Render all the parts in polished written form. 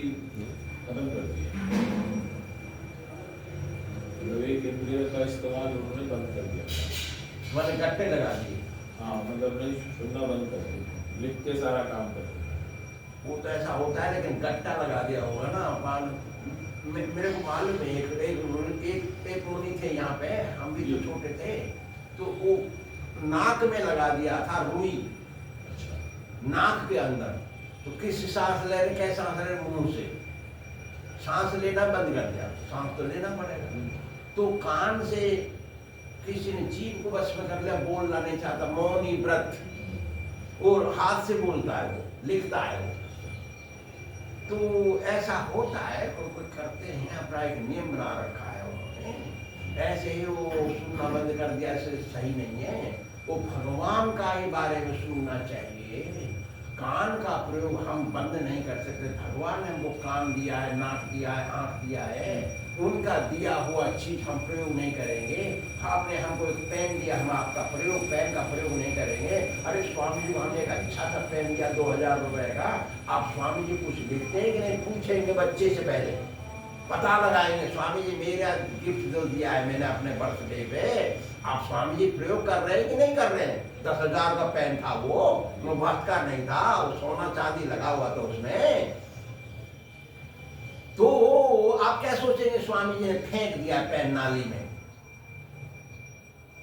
खेती खत्म कर दी है। मतलब एक इंद्रिय का इस्तेमाल उन्होंने बंद कर दिया, मैंने गट्टे लगा दिए। हाँ मतलब नहीं, सुनना बंद कर दिया, लिख के सारा काम कर दिया। वो तो ऐसा होता है, लेकिन गट्टा लगा दिया होगा ना। मेरे को मालूम है, एक मुनि थे यहाँ पे, हम भी जो छोटे थे, तो वो नाक में लगा दिया था रुई, अच्छा, नाक के अंदर। तो किसी सांस ले रहे, कैसे सांस ले रहे, मुंह से सांस लेना बंद कर दिया, सांस तो लेना पड़ेगा। तो कान से किसी ने जीभ को बस में कर लिया, बोलना नहीं चाहता, मौनी व्रत, और हाथ से बोलता है, वो लिखता है वो। तो ऐसा होता है, कोई करते हैं, अपना एक नियम बना रखा है उन्होंने। ऐसे ही वो सुनना बंद कर दिया, ऐसे सही नहीं है। वो भगवान का ही बारे में सुनना चाहिए। कान का प्रयोग हम बंद नहीं कर सकते। भगवान ने हमको कान दिया है, नाक दिया है, आंख दिया है, उनका दिया हुआ चीज हम प्रयोग नहीं करेंगे। आपने हमको एक पेन दिया, हम आपका प्रयोग, पेन का प्रयोग नहीं करेंगे। अरे स्वामी जी, हमने एक अच्छा सा पेन दिया 2000 रुपए का, आप स्वामी जी कुछ लिखते हैं कि नहीं, पूछेंगे बच्चे से पहले, पता लगाएंगे, स्वामी जी मेरा गिफ्ट जो दिया है मैंने अपने बर्थडे पे, आप स्वामी जी प्रयोग कर रहे हैं कि नहीं कर रहे हैं। 10,000 का पेन था वो मुफ्त का नहीं था, वो सोना चांदी लगा हुआ था उसमें। तो आप क्या सोचेंगे, स्वामी जी ने फेंक दिया पेन नाली में,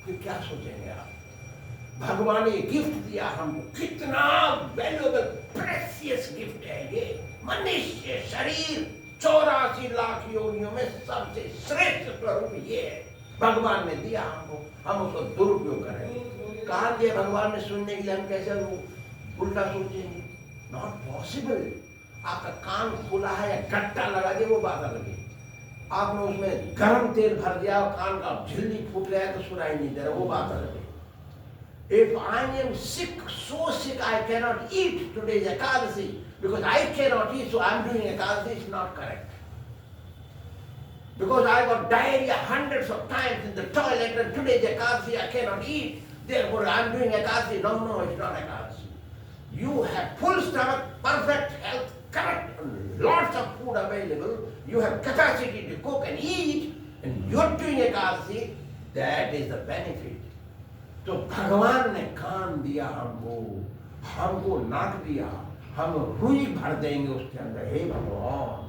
फिर क्या सोचेंगे आप। भगवान ने गिफ्ट दिया हमको, कितना वैल्यूएबल प्रेशियस गिफ्ट है ये। मनुष्य शरीर 84 लाख योनियों में सबसे श्रेष्ठ स्वरूप ये है, भगवान ने दिया हमको, हम उसको दुरुपयोग करेंगे। कान दिया भगवान ने सुनने के लिए, हम कैसे उल्टा सोचेंगे, नॉट पॉसिबल। आपका कान खुला है या गट्टा लगा दिया, वो बात अलग है। आपने उसमें गर्म तेल भर दिया और कान का झिल्ली फूट गया तो सुनाई नहीं दे रहा, वो बात अलग है। If I am sick, so sick I cannot eat today's Ekadasi, because I cannot eat, so I am doing Ekadasi, it's not correct. Because I got diarrhea hundreds of times in the toilet and today's Ekadasi I cannot eat, therefore I am doing Ekadasi. No, no, it's not Ekadasi. You have full stomach, perfect health, correct, lots of food available, you have capacity to cook and eat, and you are doing Ekadasi, that is the benefit. तो भगवान ने कान दिया हमको, हमको नाक दिया, हम रुई भर देंगे उसके अंदर। हे भगवान,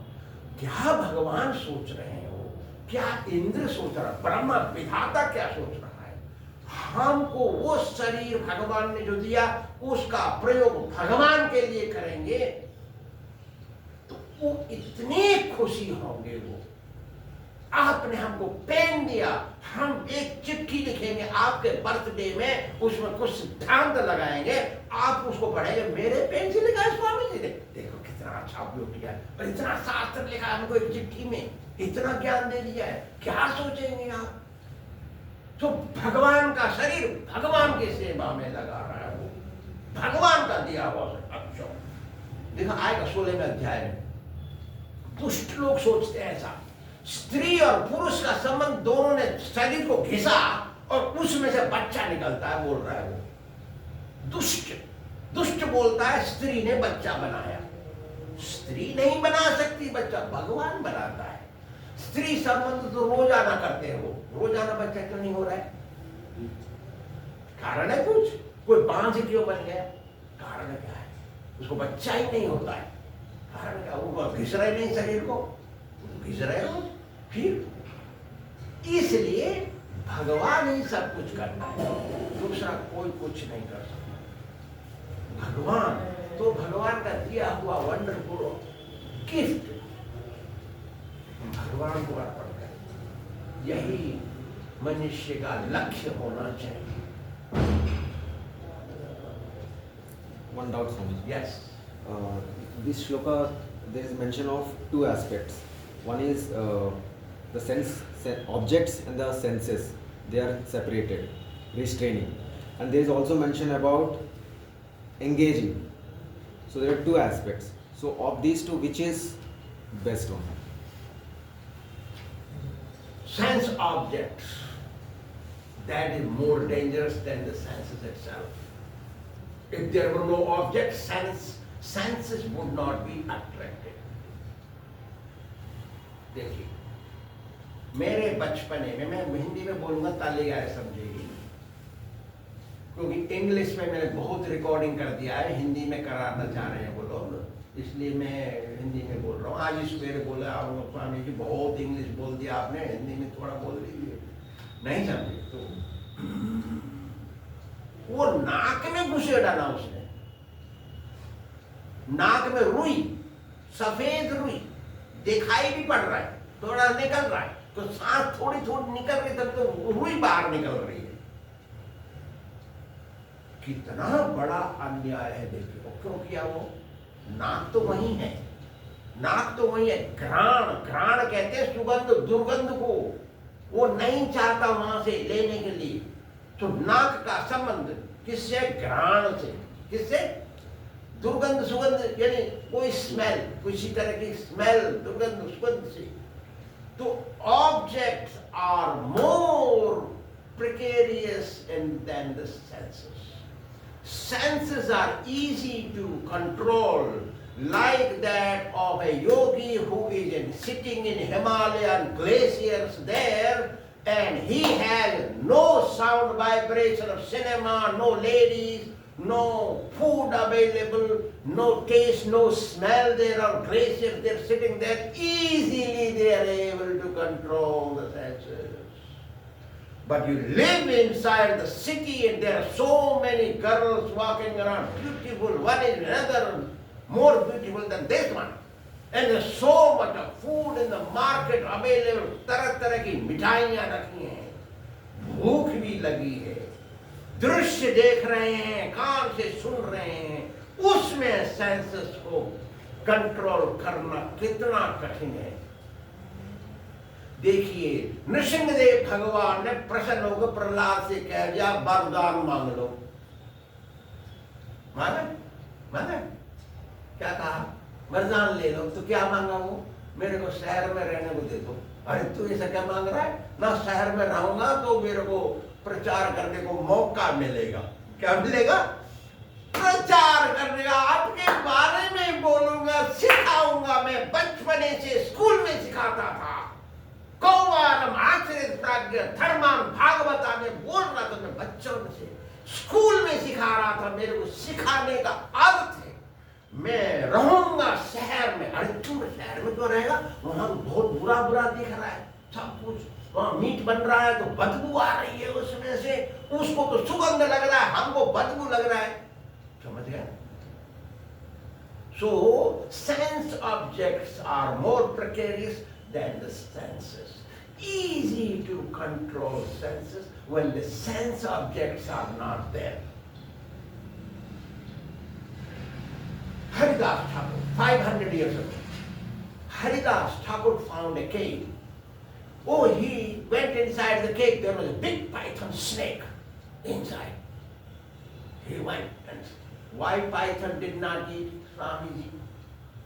क्या भगवान सोच रहे हैं वो, क्या इंद्र सोच रहा है, ब्रह्मा विधाता क्या सोच रहा है। हमको वो शरीर भगवान ने जो दिया, उसका प्रयोग भगवान के लिए करेंगे तो वो इतने खुशी होंगे। वो आपने हमको पेन दिया, हम एक चिट्ठी लिखेंगे आपके बर्थडे में, उसमें कुछ सिद्धांत लगाएंगे, आप उसको पढ़ेंगे, मेरे पेन से लिखा है स्वामी जी ने, देखो कितना अच्छा उपयोग किया है, और इतना शास्त्र लिखा है हमको एक चिट्ठी में, इतना ज्ञान दे दिया है, क्या सोचेंगे आप। तो भगवान का शरीर भगवान की सेवा में लगा रहा है, वो भगवान का दिया हुआ। अच्छा देखा आएगा 16वें अध्याय में, दुष्ट लोग सोचते हैं ऐसा, स्त्री और पुरुष का संबंध, दोनों ने शरीर को घिसा और उसमें से बच्चा निकलता है, बोल रहा है वो दुष्ट। दुष्ट बोलता है स्त्री ने बच्चा बनाया, स्त्री नहीं बना सकती बच्चा, भगवान बनाता है। स्त्री संबंध तो रोजाना करते हैं, वो रोजाना बच्चा क्यों नहीं हो रहा है, कारण है कुछ, कोई बांझ क्यों बन गया, कारण क्या है, उसको बच्चा ही नहीं होता है, कारण क्या, वो घिस रहे नहीं शरीर को, घिस रहे हो। फिर इसलिए भगवान ही सब कुछ करता है, दूसरा कोई कुछ नहीं कर सकता। भगवान तो भगवान का दिया हुआ वंडरफुल गिफ्ट भगवान को अर्पण करें, यही मनुष्य का लक्ष्य होना चाहिए। One doubt, Swamiji. Yes. This shloka, there is mention of two aspects. One is the objects and the senses, they are separated, restraining, and there is also mention about engaging. So there are two aspects. So of these two, which is best one? Sense objects, that is more dangerous than the senses itself. If there were no objects, senses would not be attracted. देखिए, मेरे बचपने में, मैं हिंदी में बोलूंगा ताली गाय समझेगी, क्योंकि English में मैंने बहुत रिकॉर्डिंग कर दिया है, हिंदी में कराना चाह रहे हैं वो लोग, इसलिए मैं हिंदी में बोल रहा हूँ। आज सवेरे बोला आप स्वामी जी बहुत इंग्लिश बोल दिया आपने, हिंदी में थोड़ा बोल दीजिए, नहीं समझे तो वो नाक में घुसे डाला उसने, नाक में रुई, सफेद रुई दिखाई भी पड़ रहा है, थोड़ा निकल रहा है, तो सांस थोड़ी थोड़ी निकल रही तब तो रुई बाहर निकल रही है। कितना बड़ा अन्याय है देखिए। क्यों किया वो? नाक तो वही है, नाक तो वही है, घ्राण, घ्राण कहते हैं सुगंध दुर्गंध को, वो नहीं चाहता वहां से लेने के लिए। तो नाक का संबंध किससे? घ्राण से। किससे? दुर्गंध सुगंध, यानी कोई स्मेल, किसी तरह की स्मेल, दुर्गंध सुगंध से। तो objects are more precarious than the senses. Senses are easy to control, like that of a yogi who is sitting in Himalayan glaciers there, and he has no sound vibration of cinema, no ladies, no food available, no taste, no smell. There are glaciers, they're sitting there, easily they are able to control the senses. But you live inside the city and there are so many girls walking around, beautiful, one is another more beautiful than this one. And there's so much of food in the market available, तरह तरह की मिठाइयाँ रखी हैं, भूख भी लगी है, दृश्य देख रहे हैं, कान से सुन रहे हैं, उसमें सेंसेस को कंट्रोल करना कितना कठिन है। देखिए, नृसिंहदेव भगवान ने प्रसन्न होकर प्रहलाद से कह दिया वरदान मांग लो। माना? माना? क्या कहा? वरदान ले लो। तो क्या मांगा वो? मेरे को शहर में रहने को दे दो। अरे तू ऐसा क्या मांग रहा है? ना शहर में रहूंगा तो मेरे को प्रचार करने को मौका मिलेगा। क्या मिलेगा? प्रचार करने का, आपके बारे में बोलूंगा, सिखाऊंगा। मैं बचपने से स्कूल में सिखाता था। कौवारम आचरित प्राज्ञ धर्मान भागवता में बोल रहा था, मैं बच्चों से स्कूल में सिखा रहा था। मेरे को सिखाने का अर्थ है मैं रहूंगा शहर में। अरे तू शहर में क्यों रहेगा? वहां बहुत बुरा बुरा दिख रहा है सब कुछ, वहां मीट बन रहा है तो बदबू आ रही है उसमें से, उसको तो सुगंध लग रहा है, हमको बदबू लग रहा है। समझ गया? So sense objects are more precarious than the senses. Easy to control senses when the sense objects are not there. Haridas Thakur, 500 years ago, Haridas Thakur found a cave. Oh, he went inside the cave. There was a big python snake inside. He went, and why python did not eat Swamiji?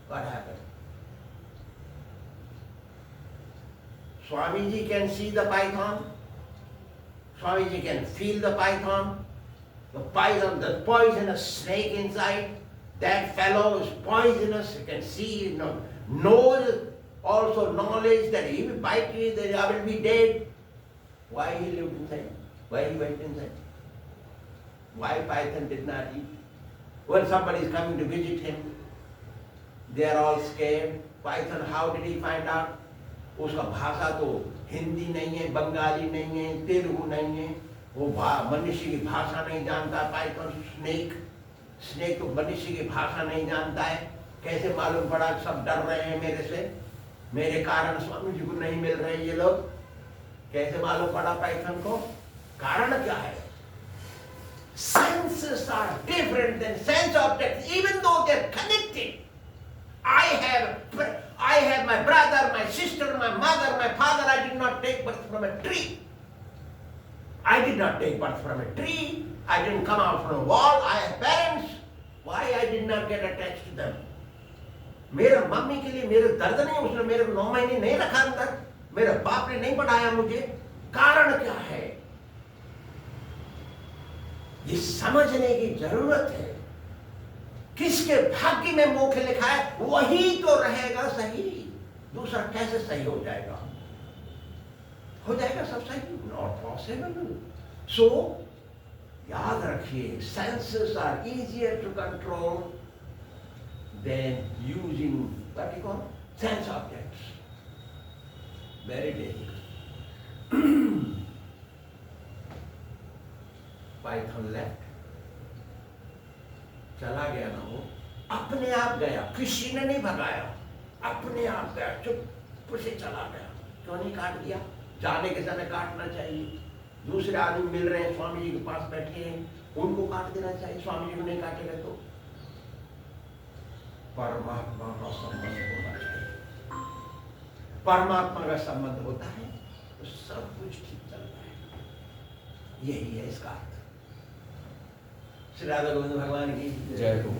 What happened? Swamiji can see the python. Swamiji can feel the python. The python, the poisonous snake inside. That fellow is poisonous. You can see, knows also knowledge that he will bite you, that I will be dead. Why he lived inside? Why he went inside? Why python did not eat? When somebody is coming to visit him, they are all scared. Python, how did he find out? उसका भाषा तो हिंदी नहीं है, बंगाली नहीं है, तेलुगु नहीं है, वो मनुष्य की भाषा नहीं जानता। पाइथन स्नेक तो मनुष्य की भाषा नहीं जानता है। कैसे मालूम पड़ा? सब डर रहे हैं मेरे से, मेरे कारण स्वामी जी को नहीं मिल रहे ये लोग। कैसे मालूम पड़ा पाइथन को? कारण क्या है? Senses are different than sense objects, even though they're connected. I have my brother, my sister, my mother, my father. I did not take birth from a tree. I did not take birth from a tree. I didn't come out from a wall. I have parents. Why I did not get attached to them? मेरे mummy के लिए मेरे दर्द नहीं, उसने मेरे को 9 महीने नहीं रखा अंदर, मेरे बाप ने नहीं पढ़ाया मुझे। कारण क्या है? ये समझने की जरूरत है। किसके भाग्य में मोक्ष लिखा है वही तो रहेगा सही। दूसरा कैसे सही हो जाएगा? हो जाएगा सब सही? Not possible. सो याद रखिए, senses are easier to control than using what you call sense objects. Very dangerous. Python left, चला गया ना वो, अपने आप गया, किसी ने नहीं भगाया, अपने आप गया, चुप से चला गया. क्यों नहीं काट दिया? जाने के समय काटना चाहिए. दूसरे आदमी मिल रहे हैं, स्वामी जी के पास बैठे हैं, उनको काट देना चाहिए. स्वामी जी को नहीं काटेगा तो परमात्मा का संबंध होना चाहिए. परमात्मा का संबंध होता है तो सब कुछ ठीक चलता है. यही है इसका अर्थ. श्री राधा गोविंद भगवान की जय हो.